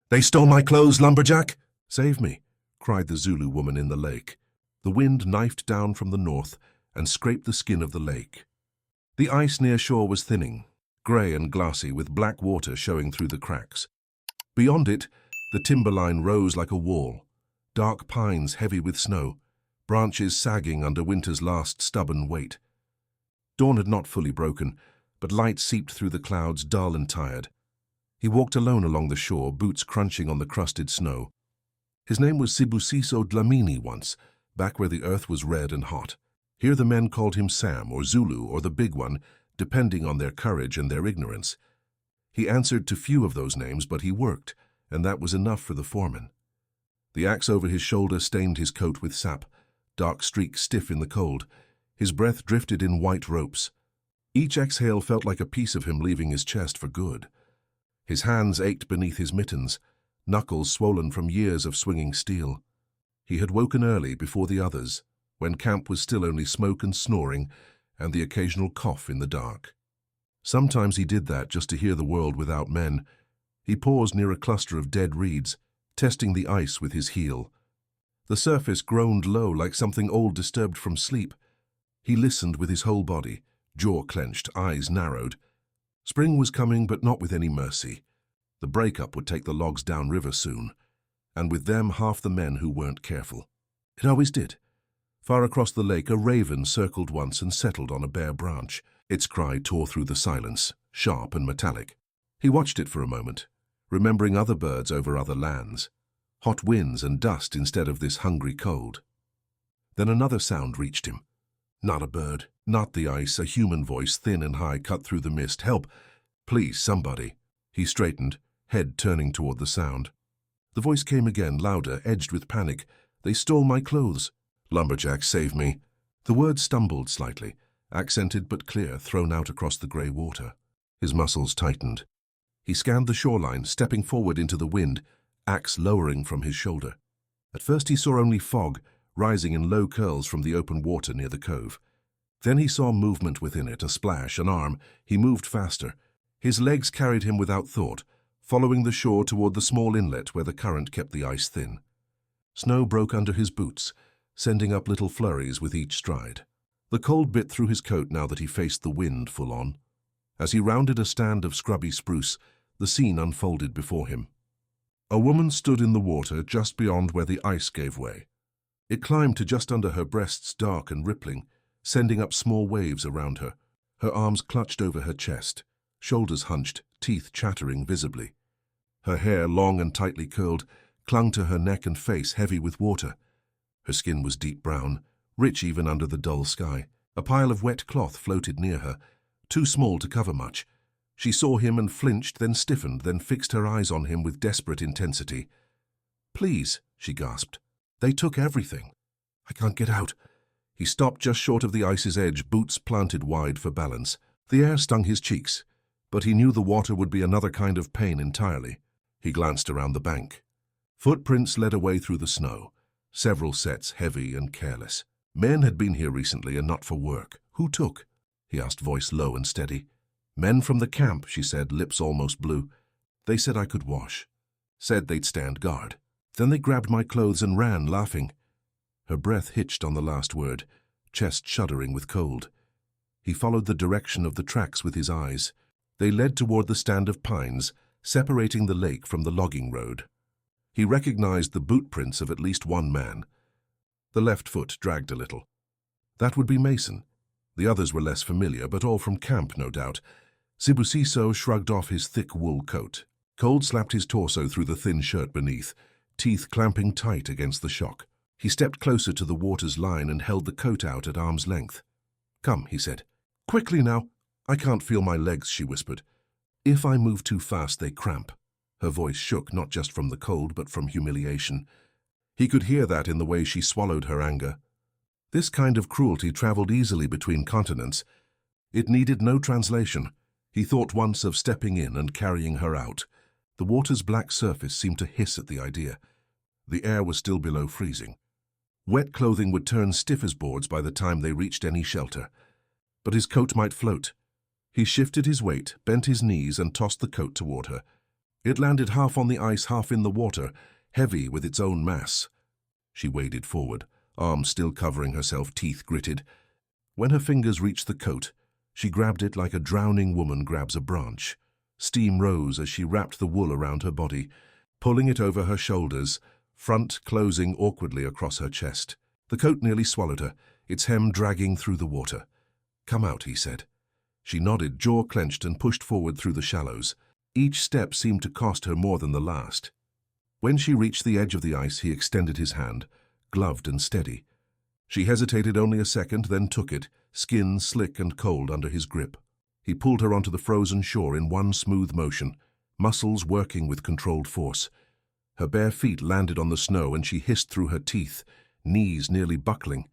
They stole my clothes, Lumberjack! Save me, cried the Zulu woman in the lake. The wind knifed down from the north and scraped the skin of the lake. The ice near shore was thinning, grey and glassy, with black water showing through the cracks. Beyond it, the timberline rose like a wall, dark pines heavy with snow, branches sagging under winter's last stubborn weight. Dawn had not fully broken, but light seeped through the clouds, dull and tired. He walked alone along the shore, boots crunching on the crusted snow. His name was Sibusiso Dlamini once, back where the earth was red and hot. Here the men called him Sam or Zulu or the Big One, depending on their courage and their ignorance. He answered to few of those names, but he worked, and that was enough for the foreman. The axe over his shoulder stained his coat with sap, dark streaks stiff in the cold. His breath drifted in white ropes. Each exhale felt like a piece of him leaving his chest for good. His hands ached beneath his mittens, knuckles swollen from years of swinging steel. He had woken early before the others, when camp was still only smoke and snoring and the occasional cough in the dark. Sometimes he did that just to hear the world without men. He paused near a cluster of dead reeds, testing the ice with his heel. The surface groaned low like something old disturbed from sleep. He listened with his whole body, jaw clenched, eyes narrowed. Spring was coming, but not with any mercy. The breakup would take the logs downriver soon, and with them half the men who weren't careful. It always did. Far across the lake, a raven circled once and settled on a bare branch. Its cry tore through the silence, sharp and metallic. He watched it for a moment, remembering other birds over other lands, hot winds and dust instead of this hungry cold. Then another sound reached him. Not a bird, not the ice, a human voice, thin and high, cut through the mist. Help! Please, somebody. He straightened, head turning toward the sound. The voice came again, louder, edged with panic. They stole my clothes. Lumberjack, save me. The words stumbled slightly, accented but clear, thrown out across the grey water. His muscles tightened. He scanned the shoreline, stepping forward into the wind, axe lowering from his shoulder. At first he saw only fog, rising in low curls from the open water near the cove. Then he saw movement within it, a splash, an arm. He moved faster. His legs carried him without thought, following the shore toward the small inlet where the current kept the ice thin. Snow broke under his boots, sending up little flurries with each stride. The cold bit through his coat now that he faced the wind full on. As he rounded a stand of scrubby spruce, the scene unfolded before him. A woman stood in the water just beyond where the ice gave way. It climbed to just under her breasts, dark and rippling, sending up small waves around her. Her arms clutched over her chest, shoulders hunched, teeth chattering visibly. Her hair, long and tightly curled, clung to her neck and face, heavy with water. Her skin was deep brown, rich even under the dull sky. A pile of wet cloth floated near her, too small to cover much. She saw him and flinched, then stiffened, then fixed her eyes on him with desperate intensity. "Please," she gasped. "They took everything. I can't get out." He stopped just short of the ice's edge, boots planted wide for balance. The air stung his cheeks, but he knew the water would be another kind of pain entirely. He glanced around the bank. Footprints led away through the snow, several sets heavy and careless. Men had been here recently and not for work. Who took? He asked, voice low and steady. Men from the camp, she said, lips almost blue. They said I could wash. Said they'd stand guard. Then they grabbed my clothes and ran, laughing. Her breath hitched on the last word, chest shuddering with cold. He followed the direction of the tracks with his eyes. They led toward the stand of pines, separating the lake from the logging road. He recognized the boot prints of at least one man. The left foot dragged a little. That would be Mason. The others were less familiar, but all from camp, no doubt. Sibusiso shrugged off his thick wool coat. Cold slapped his torso through the thin shirt beneath, teeth clamping tight against the shock. He stepped closer to the water's line and held the coat out at arm's length. "Come," he said. "Quickly now." "I can't feel my legs," she whispered. "If I move too fast, they cramp." Her voice shook, not just from the cold, but from humiliation. He could hear that in the way she swallowed her anger. This kind of cruelty traveled easily between continents. It needed no translation. He thought once of stepping in and carrying her out. The water's black surface seemed to hiss at the idea. The air was still below freezing. Wet clothing would turn stiff as boards by the time they reached any shelter. But his coat might float. He shifted his weight, bent his knees, and tossed the coat toward her. It landed half on the ice, half in the water, heavy with its own mass. She waded forward, arms still covering herself, teeth gritted. When her fingers reached the coat, she grabbed it like a drowning woman grabs a branch. Steam rose as she wrapped the wool around her body, pulling it over her shoulders, front closing awkwardly across her chest. The coat nearly swallowed her, its hem dragging through the water. "Come out," he said. She nodded, jaw clenched, and pushed forward through the shallows. Each step seemed to cost her more than the last. When she reached the edge of the ice, he extended his hand, gloved and steady. She hesitated only a second, then took it, skin slick and cold under his grip. He pulled her onto the frozen shore in one smooth motion, muscles working with controlled force. Her bare feet landed on the snow and she hissed through her teeth, knees nearly buckling.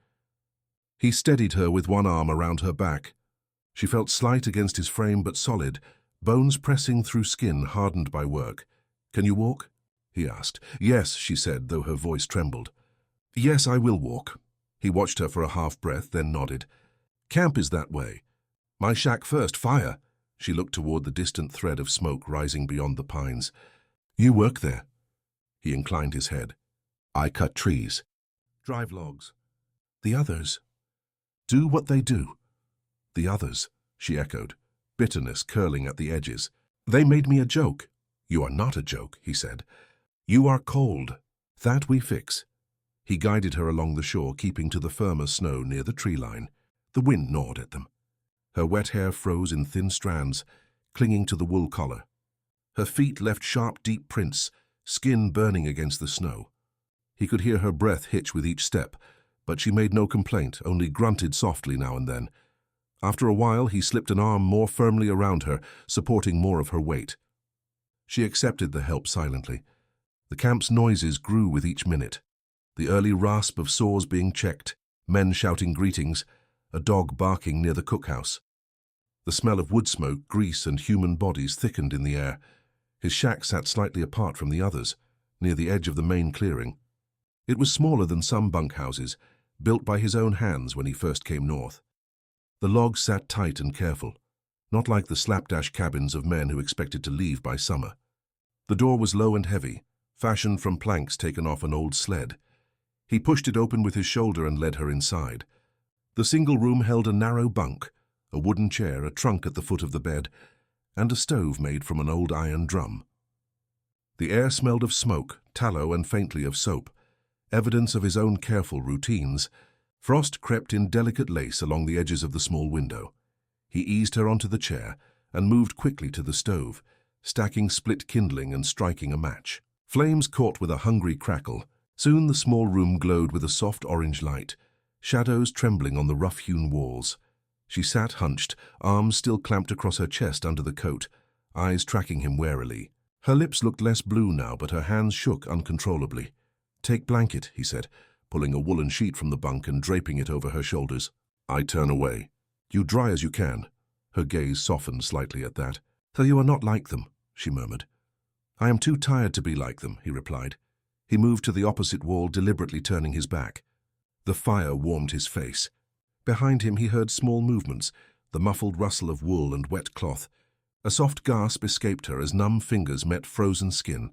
He steadied her with one arm around her back. She felt slight against his frame but solid, bones pressing through skin hardened by work. "Can you walk?" he asked. "Yes," she said, though her voice trembled. "Yes, I will walk." He watched her for a half-breath, then nodded. "Camp is that way." "My shack first, fire." She looked toward the distant thread of smoke rising beyond the pines. "You work there?" He inclined his head. "I cut trees." "Drive logs." "The others?" "Do what they do." "The others," she echoed, bitterness curling at the edges. "They made me a joke." "You are not a joke," he said. "You are cold. That we fix." He guided her along the shore, keeping to the firmer snow near the tree line. The wind gnawed at them. Her wet hair froze in thin strands, clinging to the wool collar. Her feet left sharp, deep prints, skin burning against the snow. He could hear her breath hitch with each step, but she made no complaint, only grunted softly now and then. After a while, he slipped an arm more firmly around her, supporting more of her weight. She accepted the help silently. The camp's noises grew with each minute. The early rasp of saws being checked, men shouting greetings, a dog barking near the cookhouse. The smell of wood smoke, grease, and human bodies thickened in the air. His shack sat slightly apart from the others, near the edge of the main clearing. It was smaller than some bunkhouses, built by his own hands when he first came north. The logs sat tight and careful, not like the slapdash cabins of men who expected to leave by summer. The door was low and heavy, fashioned from planks taken off an old sled. He pushed it open with his shoulder and led her inside. The single room held a narrow bunk, a wooden chair, a trunk at the foot of the bed, and a stove made from an old iron drum. The air smelled of smoke, tallow, and faintly of soap, evidence of his own careful routines. Frost crept in delicate lace along the edges of the small window. He eased her onto the chair and moved quickly to the stove, stacking split kindling and striking a match. Flames caught with a hungry crackle. Soon the small room glowed with a soft orange light, shadows trembling on the rough-hewn walls. She sat hunched, arms still clamped across her chest under the coat, eyes tracking him warily. Her lips looked less blue now, but her hands shook uncontrollably. "Take blanket," he said, pulling a woolen sheet from the bunk and draping it over her shoulders. I turn away. "You dry as you can." Her gaze softened slightly at that. "So you are not like them," she murmured. "I am too tired to be like them," he replied. He moved to the opposite wall, deliberately turning his back. The fire warmed his face. Behind him he heard small movements, the muffled rustle of wool and wet cloth. A soft gasp escaped her as numb fingers met frozen skin.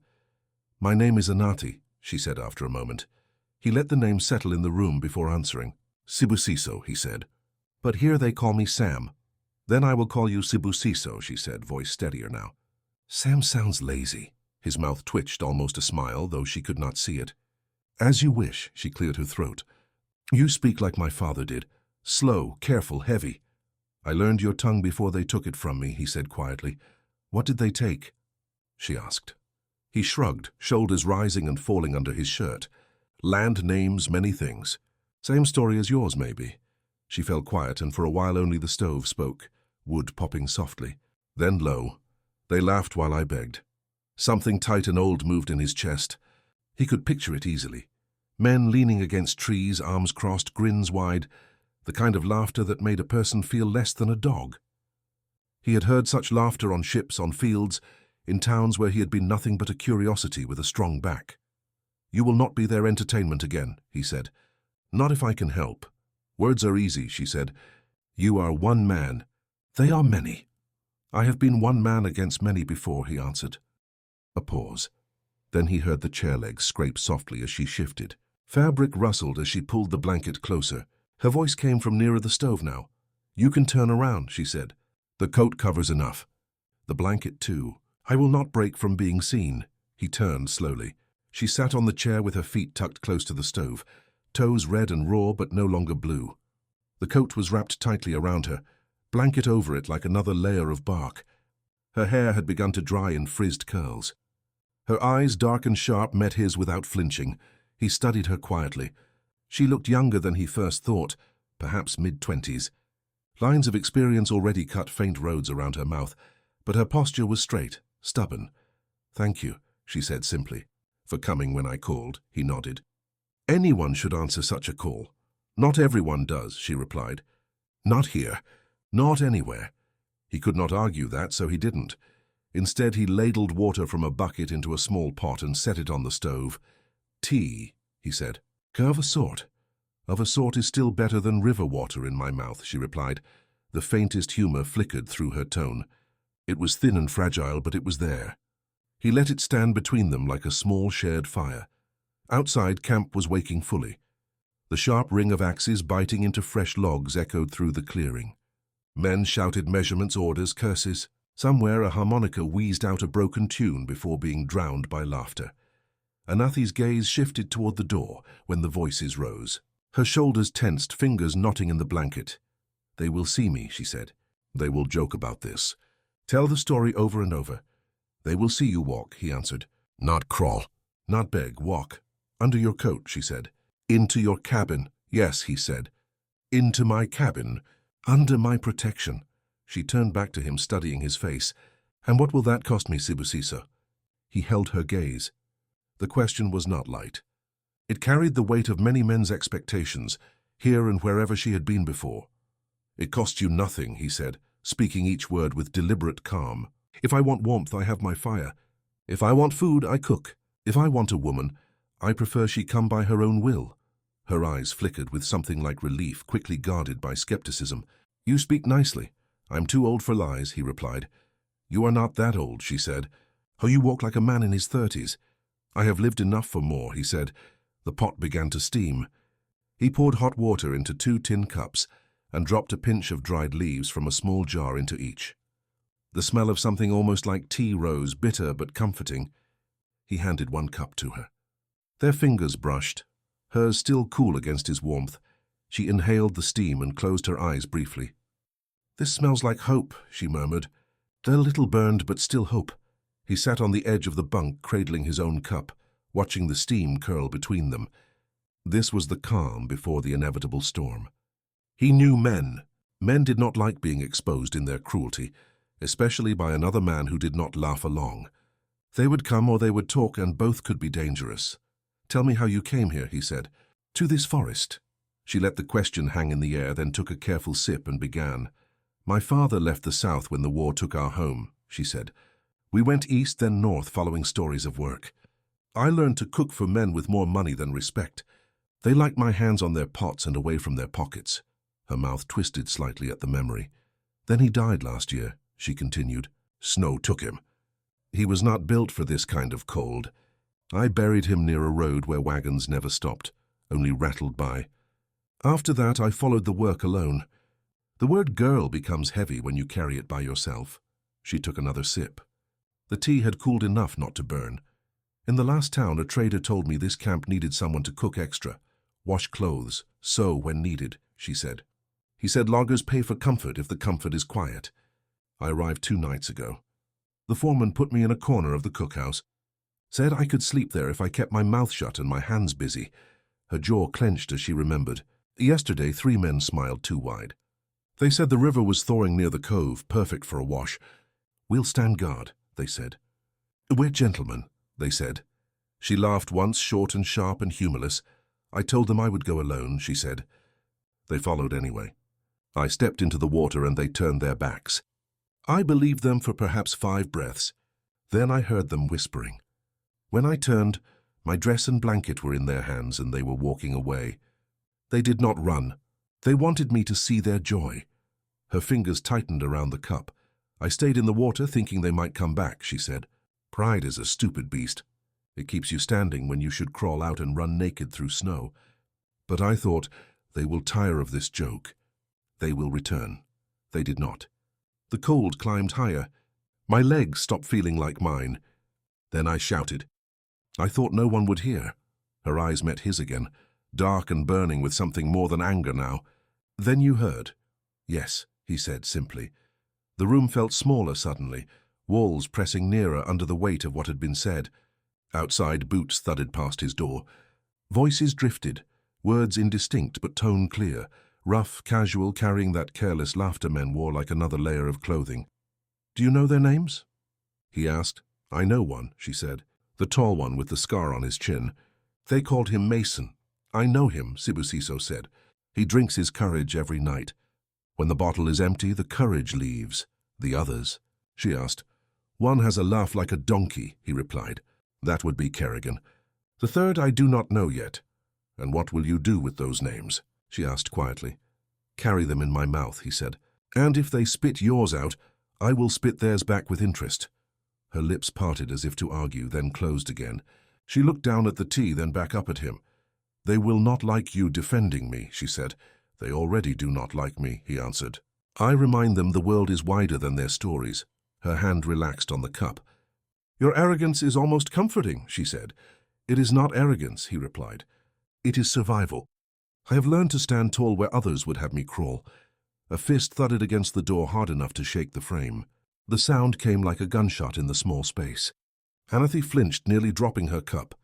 "My name is Anati," she said after a moment. He let the name settle in the room before answering. "Sibusiso," he said. "But here they call me Sam." "Then I will call you Sibusiso," she said, voice steadier now. "Sam sounds lazy." His mouth twitched, almost a smile, though she could not see it. "As you wish," she cleared her throat. "You speak like my father did. Slow, careful, heavy." "I learned your tongue before they took it from me," he said quietly. "What did they take?" she asked. He shrugged, shoulders rising and falling under his shirt. "Land, names, many things. Same story as yours, maybe." She fell quiet, and for a while only the stove spoke, wood popping softly. Then low. "They laughed while I begged." Something tight and old moved in his chest. He could picture it easily. Men leaning against trees, arms crossed, grins wide, the kind of laughter that made a person feel less than a dog. He had heard such laughter on ships, on fields, in towns where he had been nothing but a curiosity with a strong back. "You will not be their entertainment again," he said. "Not if I can help." "Words are easy," she said. "You are one man." "They are many." "I have been one man against many before," he answered. A pause. Then he heard the chair legs scrape softly as she shifted. Fabric rustled as she pulled the blanket closer. Her voice came from nearer the stove now. "You can turn around," she said. "The coat covers enough. The blanket too. I will not break from being seen." He turned slowly. She sat on the chair with her feet tucked close to the stove, toes red and raw but no longer blue. The coat was wrapped tightly around her, blanket over it like another layer of bark. Her hair had begun to dry in frizzed curls. Her eyes, dark and sharp, met his without flinching. He studied her quietly. She looked younger than he first thought, perhaps mid-20s. Lines of experience already cut faint roads around her mouth, but her posture was straight, stubborn. "Thank you," she said simply. "For coming when I called," he nodded. "Anyone should answer such a call." "Not everyone does," she replied. "Not here. Not anywhere." He could not argue that, so he didn't. Instead, he ladled water from a bucket into a small pot and set it on the stove. "Tea," he said. "Of a sort. Of a sort is still better than river water in my mouth," she replied. The faintest humor flickered through her tone. It was thin and fragile, but it was there. He let it stand between them like a small shared fire. Outside, camp was waking fully. The sharp ring of axes biting into fresh logs echoed through the clearing. Men shouted measurements, orders, curses. Somewhere a harmonica wheezed out a broken tune before being drowned by laughter. Anathi's gaze shifted toward the door when the voices rose. Her shoulders tensed, fingers knotting in the blanket. "They will see me," she said. "They will joke about this. Tell the story over and over. They will see you walk," he answered. "Not crawl. Not beg, walk. Under your coat," she said. "Into your cabin." "Yes," he said. "Into my cabin. Under my protection." She turned back to him, studying his face. "And what will that cost me, Sibusisa?" He held her gaze. The question was not light. It carried the weight of many men's expectations, here and wherever she had been before. "It costs you nothing," he said, speaking each word with deliberate calm. "If I want warmth, I have my fire. If I want food, I cook. If I want a woman, I prefer she come by her own will." Her eyes flickered with something like relief, quickly guarded by skepticism. "You speak nicely. I'm too old for lies," he replied. "You are not that old," she said. "Oh, you walk like a man in his 30s. "I have lived enough for more," he said. The pot began to steam. He poured hot water into 2 tin cups and dropped a pinch of dried leaves from a small jar into each. The smell of something almost like tea rose, bitter but comforting. He handed 1 cup to her. Their fingers brushed, hers still cool against his warmth. She inhaled the steam and closed her eyes briefly. "This smells like hope," she murmured. "A little burned, but still hope." He sat on the edge of the bunk, cradling his own cup, watching the steam curl between them. This was the calm before the inevitable storm. He knew men. Men did not like being exposed in their cruelty, especially by another man who did not laugh along. They would come or they would talk, and both could be dangerous. "Tell me how you came here," he said. "To this forest." She let the question hang in the air, then took a careful sip and began. "My father left the South when the war took our home," she said. "We went east, then north, following stories of work. I learned to cook for men with more money than respect. They liked my hands on their pots and away from their pockets." Her mouth twisted slightly at the memory. "Then he died last year," she continued. "Snow took him. He was not built for this kind of cold. I buried him near a road where wagons never stopped, only rattled by. After that, I followed the work alone. The word girl becomes heavy when you carry it by yourself." She took another sip. The tea had cooled enough not to burn. "In the last town, a trader told me this camp needed someone to cook extra, wash clothes, sew when needed," she said. "He said loggers pay for comfort if the comfort is quiet. I arrived 2 nights ago. The foreman put me in a corner of the cookhouse. Said I could sleep there if I kept my mouth shut and my hands busy." Her jaw clenched as she remembered. Yesterday, 3 men smiled too wide. They said the river was thawing near the cove, perfect for a wash. "We'll stand guard," they said. "We're gentlemen," they said. She laughed once, short and sharp and humorless. "I told them I would go alone," she said. They followed anyway. I stepped into the water and they turned their backs. I believed them for perhaps 5 breaths. Then I heard them whispering. When I turned, my dress and blanket were in their hands and they were walking away. They did not run. They wanted me to see their joy. Her fingers tightened around the cup. "I stayed in the water thinking they might come back," she said. Pride is a stupid beast. It keeps you standing when you should crawl out and run naked through snow. But I thought, they will tire of this joke. They will return. They did not. The cold climbed higher. My legs stopped feeling like mine. Then I shouted. I thought no one would hear. Her eyes met his again, dark and burning with something more than anger now. Then you heard. Yes, he said simply. The room felt smaller suddenly, walls pressing nearer under the weight of what had been said. Outside, boots thudded past his door. Voices drifted, words indistinct but tone clear, rough, casual, carrying that careless laughter men wore like another layer of clothing. Do you know their names? He asked. I know one, she said, the tall one with the scar on his chin. They called him Mason. I know him, Sibusiso said. He drinks his courage every night. When the bottle is empty, the courage leaves. The others? She asked. One has a laugh like a donkey, he replied. That would be Kerrigan. The third I do not know yet. And what will you do with those names? She asked quietly. Carry them in my mouth, he said. And if they spit yours out, I will spit theirs back with interest. Her lips parted as if to argue, then closed again. She looked down at the tea, then back up at him. They will not like you defending me, she said. They already do not like me, he answered. I remind them the world is wider than their stories. Her hand relaxed on the cup. Your arrogance is almost comforting, she said. It is not arrogance, he replied. It is survival. I have learned to stand tall where others would have me crawl. A fist thudded against the door hard enough to shake the frame. The sound came like a gunshot in the small space. Anathy flinched, nearly dropping her cup.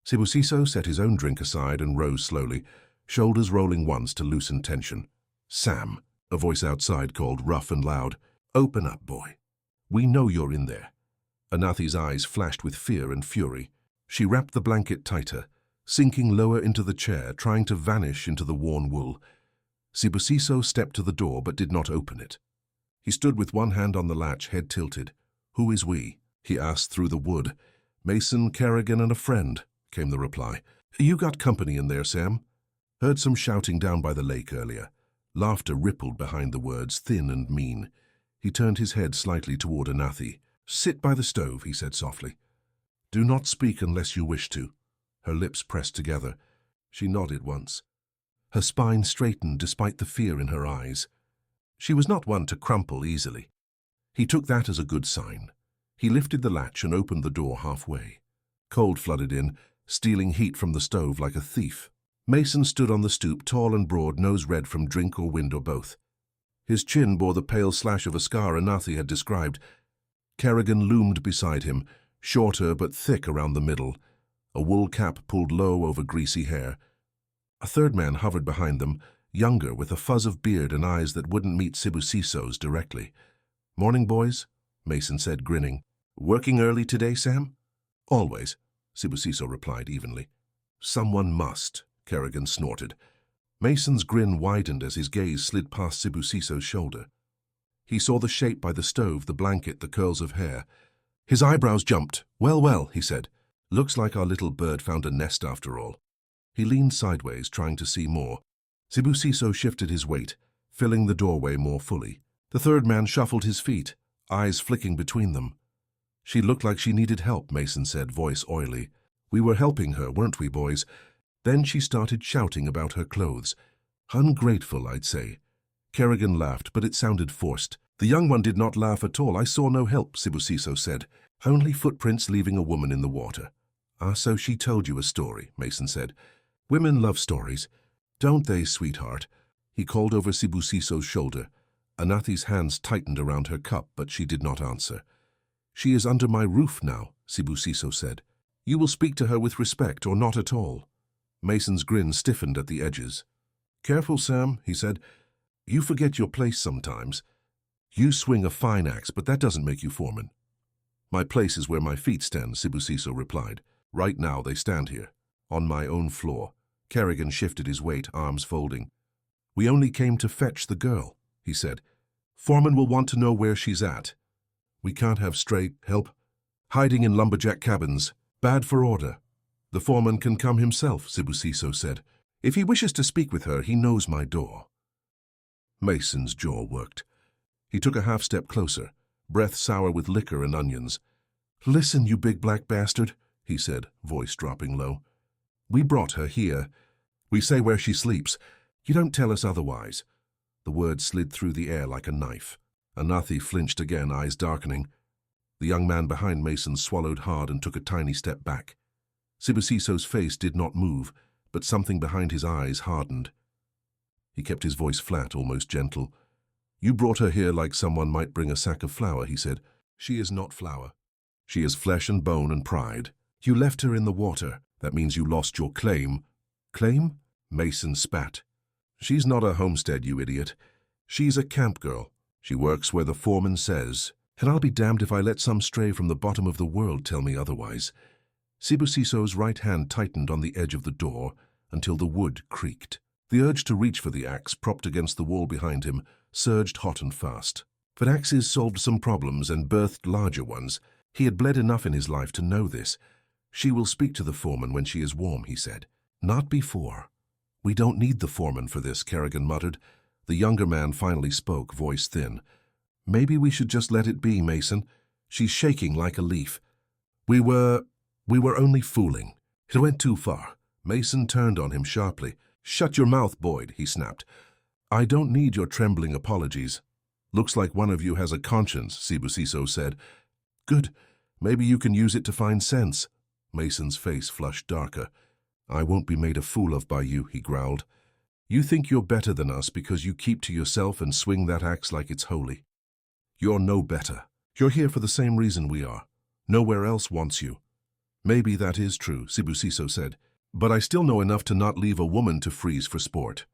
Sibusiso set his own drink aside and rose slowly, shoulders rolling once to loosen tension. Sam, a voice outside called rough and loud. Open up, boy. We know you're in there. Anathy's eyes flashed with fear and fury. She wrapped the blanket tighter, sinking lower into the chair, trying to vanish into the worn wool. Sibusiso stepped to the door but did not open it. He stood with one hand on the latch, head tilted. Who is we? He asked through the wood. Mason, Kerrigan, and a friend, came the reply. You got company in there, Sam? Heard some shouting down by the lake earlier. Laughter rippled behind the words, thin and mean. He turned his head slightly toward Anathy. Sit by the stove, he said softly. Do not speak unless you wish to. Her lips pressed together. She nodded once. Her spine straightened despite the fear in her eyes. She was not one to crumple easily. He took that as a good sign. He lifted the latch and opened the door halfway. Cold flooded in, stealing heat from the stove like a thief. Mason stood on the stoop, tall and broad, nose red from drink or wind or both. His chin bore the pale slash of a scar Anathy had described. Kerrigan loomed beside him, shorter but thick around the middle, a wool cap pulled low over greasy hair. A third man hovered behind them, younger, with a fuzz of beard and eyes that wouldn't meet Sibusiso's directly. Morning, boys, Mason said, grinning. Working early today, Sam? Always, Sibusiso replied evenly. Someone must, Kerrigan snorted. Mason's grin widened as his gaze slid past Sibusiso's shoulder. He saw the shape by the stove, the blanket, the curls of hair. His eyebrows jumped. Well, well, he said. Looks like our little bird found a nest after all. He leaned sideways, trying to see more. Sibusiso shifted his weight, filling the doorway more fully. The third man shuffled his feet, eyes flicking between them. She looked like she needed help, Mason said, voice oily. We were helping her, weren't we, boys? Then she started shouting about her clothes. Ungrateful, I'd say. Kerrigan laughed, but it sounded forced. The young one did not laugh at all. I saw no help, Sibusiso said. Only footprints leaving a woman in the water. Ah, so she told you a story, Mason said. Women love stories. Don't they, sweetheart? He called over Sibusiso's shoulder. Anathy's hands tightened around her cup, but she did not answer. She is under my roof now, Sibusiso said. You will speak to her with respect or not at all. Mason's grin stiffened at the edges. Careful, Sam, he said. You forget your place sometimes. You swing a fine axe, but that doesn't make you foreman. My place is where my feet stand, Sibusiso replied. Right now they stand here, on my own floor. Kerrigan shifted his weight, arms folding. We only came to fetch the girl, he said. Foreman will want to know where she's at. We can't have stray help. Hiding in lumberjack cabins. Bad for order. The foreman can come himself, Sibusiso said. If he wishes to speak with her, he knows my door. Mason's jaw worked. He took a half-step closer, breath sour with liquor and onions. Listen, you big black bastard, he said, voice dropping low. We brought her here. We say where she sleeps. You don't tell us otherwise. The words slid through the air like a knife. Anathi flinched again, eyes darkening. The young man behind Mason swallowed hard and took a tiny step back. Sibusiso's face did not move, but something behind his eyes hardened. He kept his voice flat, almost gentle. You brought her here like someone might bring a sack of flour, he said. She is not flour. She is flesh and bone and pride. You left her in the water. That means you lost your claim. Claim? Mason spat. She's not a homestead, you idiot. She's a camp girl. She works where the foreman says. And I'll be damned if I let some stray from the bottom of the world tell me otherwise. Sibusiso's right hand tightened on the edge of the door until the wood creaked. The urge to reach for the axe propped against the wall behind him surged hot and fast. But axes solved some problems and birthed larger ones. He had bled enough in his life to know this. She will speak to the foreman when she is warm, he said. Not before. We don't need the foreman for this, Kerrigan muttered. The younger man finally spoke, voice thin. Maybe we should just let it be, Mason. She's shaking like a leaf. We were only fooling. It went too far. Mason turned on him sharply. Shut your mouth, Boyd, he snapped. I don't need your trembling apologies. Looks like one of you has a conscience, Sibusiso said. Good. Maybe you can use it to find sense. Mason's face flushed darker. I won't be made a fool of by you, he growled. You think you're better than us because you keep to yourself and swing that axe like it's holy. You're no better. You're here for the same reason we are. Nowhere else wants you. Maybe that is true, Sibusiso said, but I still know enough to not leave a woman to freeze for sport.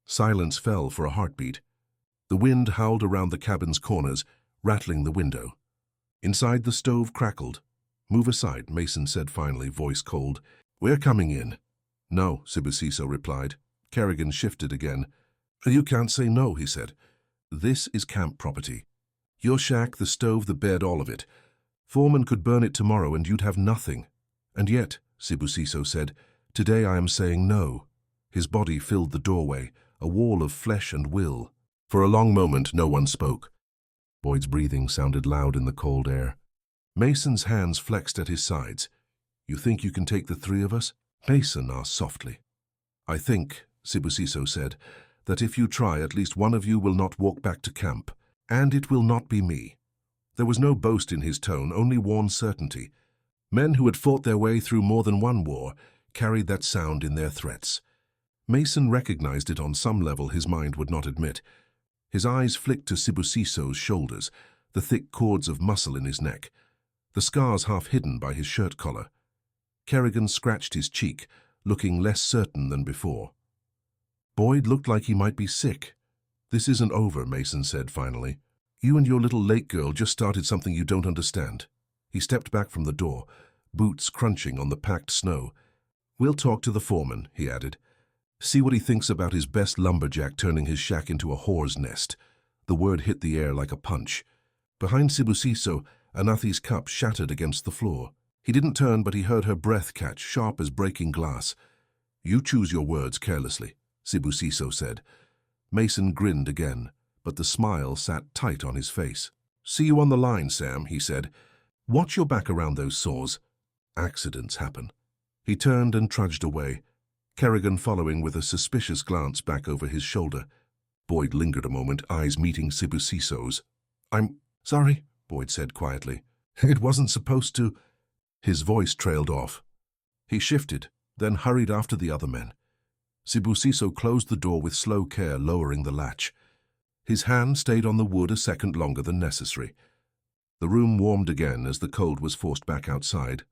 Silence fell for a heartbeat. The wind howled around the cabin's corners, rattling the window. Inside the stove crackled. Move aside, Mason said finally, voice cold. We're coming in. No, Sibusiso replied. Kerrigan shifted again. You can't say no, he said. This is camp property. Your shack, the stove, the bed, all of it. Foreman could burn it tomorrow and you'd have nothing. And yet, Sibusiso said, today I am saying no. His body filled the doorway, a wall of flesh and will. For a long moment, no one spoke. Boyd's breathing sounded loud in the cold air. Mason's hands flexed at his sides. You think you can take the three of us? Mason asked softly. I think, Sibusiso said, that if you try, at least one of you will not walk back to camp. And it will not be me. There was no boast in his tone, only worn certainty. Men who had fought their way through more than one war carried that sound in their threats. Mason recognized it on some level his mind would not admit. His eyes flicked to Sibusiso's shoulders, the thick cords of muscle in his neck, the scars half hidden by his shirt collar. Kerrigan scratched his cheek, looking less certain than before. Boyd looked like he might be sick. This isn't over, Mason said finally. You and your little lake girl just started something you don't understand. He stepped back from the door, boots crunching on the packed snow. We'll talk to the foreman, he added. See what he thinks about his best lumberjack turning his shack into a whore's nest. The word hit the air like a punch. Behind Sibusiso, Anathi's cup shattered against the floor. He didn't turn, but he heard her breath catch, sharp as breaking glass. You choose your words carelessly, Sibusiso said. Mason grinned again, but the smile sat tight on his face. See you on the line, Sam, he said. Watch your back around those saws. Accidents happen. He turned and trudged away, Kerrigan following with a suspicious glance back over his shoulder. Boyd lingered a moment, eyes meeting Sibusiso's. I'm sorry, Boyd said quietly. It wasn't supposed to. His voice trailed off. He shifted, then hurried after the other men. Sibusiso closed the door with slow care, lowering the latch. His hand stayed on the wood a second longer than necessary. The room warmed again as the cold was forced back outside.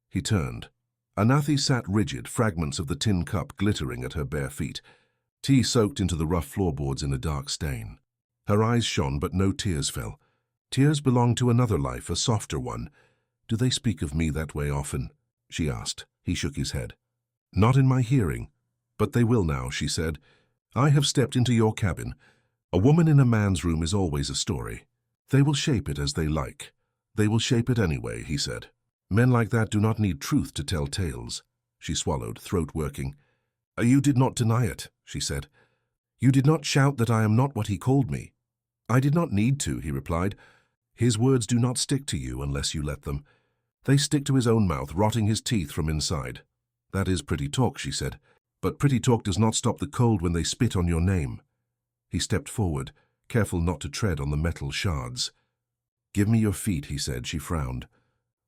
He turned. Anathi sat rigid, fragments of the tin cup glittering at her bare feet. Tea soaked into the rough floorboards in a dark stain. Her eyes shone, but no tears fell. Tears belonged to another life, a softer one. Do they speak of me that way often? She asked. He shook his head. Not in my hearing. But they will now, she said. I have stepped into your cabin. A woman in a man's room is always a story. They will shape it as they like. They will shape it anyway, he said. Men like that do not need truth to tell tales. She swallowed, throat working. You did not deny it, she said. You did not shout that I am not what he called me. I did not need to, he replied. His words do not stick to you unless you let them. They stick to his own mouth, rotting his teeth from inside. That is pretty talk, she said. But pretty talk does not stop the cold when they spit on your name. He stepped forward, careful not to tread on the metal shards. Give me your feet, he said. She frowned.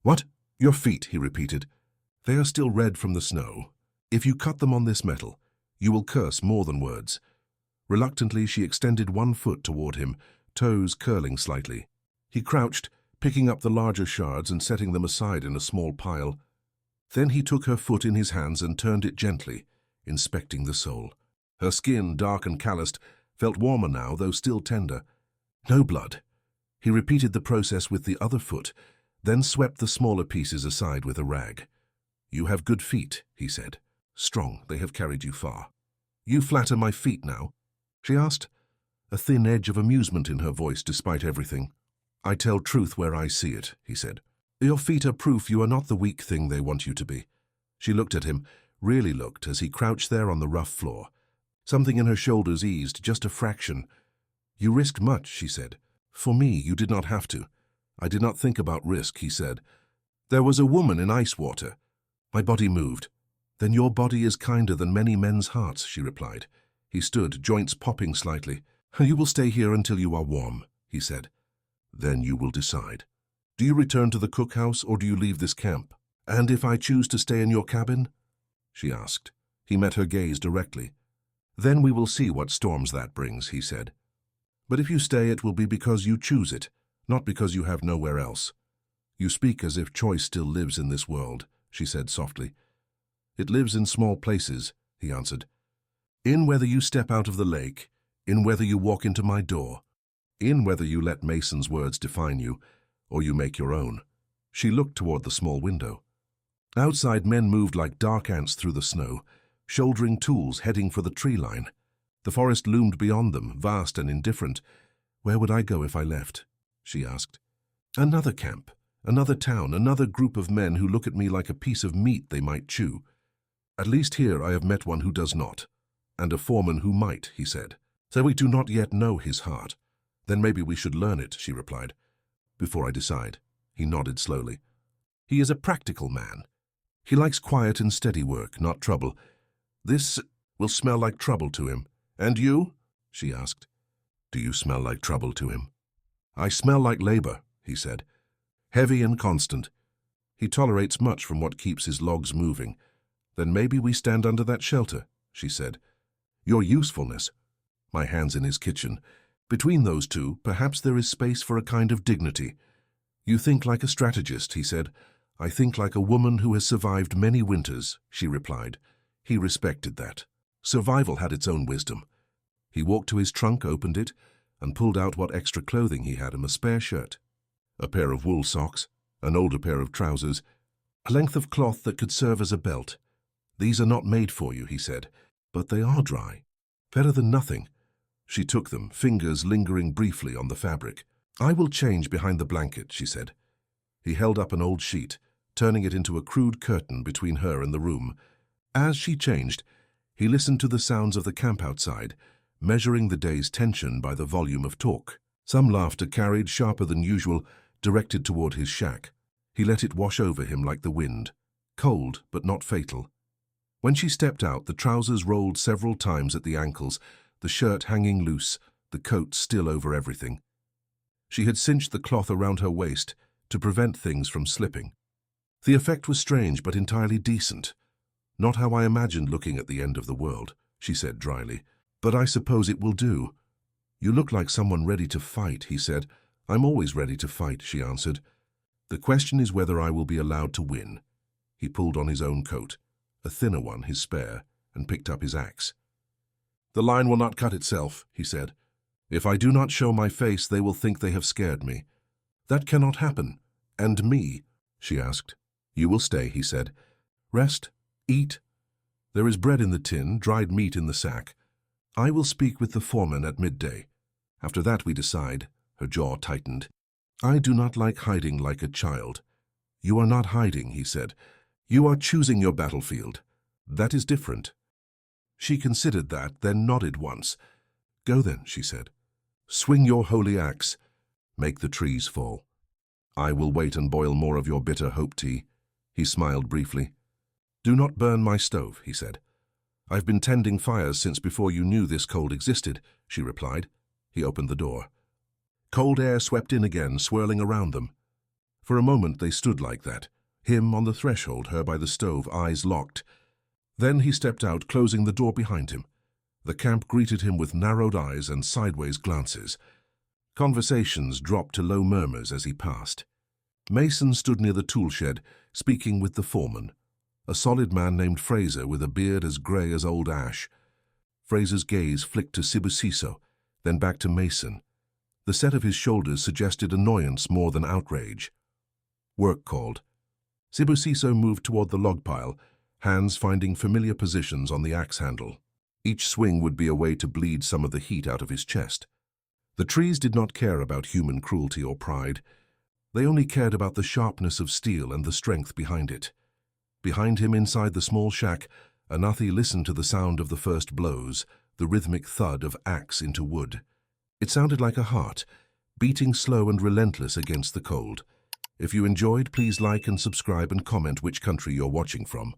What? Your feet, he repeated. They are still red from the snow. If you cut them on this metal, you will curse more than words. Reluctantly, she extended one foot toward him, toes curling slightly. He crouched, picking up the larger shards and setting them aside in a small pile. Then he took her foot in his hands and turned it gently, inspecting the sole. Her skin, dark and calloused, felt warmer now, though still tender. No blood. He repeated the process with the other foot, then swept the smaller pieces aside with a rag. You have good feet, he said. Strong, they have carried you far. You flatter my feet now? She asked, a thin edge of amusement in her voice despite everything. I tell truth where I see it, he said. Your feet are proof you are not the weak thing they want you to be. She looked at him, really looked, as he crouched there on the rough floor. Something in her shoulders eased, just a fraction. You risked much, she said. For me, you did not have to. I did not think about risk, he said. There was a woman in ice water. My body moved. Then your body is kinder than many men's hearts, she replied. He stood, joints popping slightly. You will stay here until you are warm, he said. Then you will decide. Do you return to the cookhouse or do you leave this camp? And if I choose to stay in your cabin? She asked. He met her gaze directly. Then we will see what storms that brings, he said. But if you stay, it will be because you choose it, not because you have nowhere else. You speak as if choice still lives in this world, she said softly. It lives in small places, he answered. In whether you step out of the lake, in whether you walk into my door, in whether you let Mason's words define you, or you make your own. She looked toward the small window. Outside, men moved like dark ants through the snow, shouldering tools heading for the tree line. The forest loomed beyond them, vast and indifferent. Where would I go if I left? She asked. Another camp, another town, another group of men who look at me like a piece of meat they might chew. At least here I have met one who does not, and a foreman who might, he said. So we do not yet know his heart. Then maybe we should learn it, she replied. Before I decide, he nodded slowly. He is a practical man. He likes quiet and steady work, not trouble. This will smell like trouble to him. And you? She asked. Do you smell like trouble to him? I smell like labor, he said. Heavy and constant. He tolerates much from what keeps his logs moving. Then maybe we stand under that shelter, she said. Your usefulness. My hands in his kitchen. Between those two, perhaps there is space for a kind of dignity. You think like a strategist, he said. I think like a woman who has survived many winters, she replied. He respected that. Survival had its own wisdom. He walked to his trunk, opened it, and pulled out what extra clothing he had, a spare shirt, a pair of wool socks, an older pair of trousers, a length of cloth that could serve as a belt. These are not made for you, he said, but they are dry. Better than nothing. She took them, fingers lingering briefly on the fabric. I will change behind the blanket, she said. He held up an old sheet, turning it into a crude curtain between her and the room. As she changed, he listened to the sounds of the camp outside, measuring the day's tension by the volume of talk. Some laughter carried, sharper than usual, directed toward his shack. He let it wash over him like the wind, cold but not fatal. When she stepped out, the trousers rolled several times at the ankles, the shirt hanging loose, the coat still over everything. She had cinched the cloth around her waist to prevent things from slipping. The effect was strange but entirely decent. Not how I imagined looking at the end of the world, she said dryly. But I suppose it will do. You look like someone ready to fight, he said. I'm always ready to fight, she answered. The question is whether I will be allowed to win. He pulled on his own coat, a thinner one, his spare, and picked up his axe. The line will not cut itself, he said. If I do not show my face, they will think they have scared me. That cannot happen. And me? She asked. You will stay, he said. Rest, eat. There is bread in the tin, dried meat in the sack. I will speak with the foreman at midday. After that we decide. Her jaw tightened. I do not like hiding like a child. You are not hiding, he said. You are choosing your battlefield. That is different. She considered that, then nodded once. Go then, she said. Swing your holy axe. Make the trees fall. I will wait and boil more of your bitter hope tea. He smiled briefly. Do not burn my stove, he said. I've been tending fires since before you knew this cold existed, she replied. He opened the door. Cold air swept in again, swirling around them. For a moment they stood like that, him on the threshold, her by the stove, eyes locked. Then he stepped out, closing the door behind him. The camp greeted him with narrowed eyes and sideways glances. Conversations dropped to low murmurs as he passed. Mason stood near the tool shed, speaking with the foreman, a solid man named Fraser with a beard as grey as old ash. Fraser's gaze flicked to Sibusiso, then back to Mason. The set of his shoulders suggested annoyance more than outrage. Work called. Sibusiso moved toward the log pile, hands finding familiar positions on the axe handle. Each swing would be a way to bleed some of the heat out of his chest. The trees did not care about human cruelty or pride. They only cared about the sharpness of steel and the strength behind it. Behind him, inside the small shack, Anathi listened to the sound of the first blows, the rhythmic thud of axe into wood. It sounded like a heart, beating slow and relentless against the cold. If you enjoyed, please like and subscribe and comment which country you're watching from.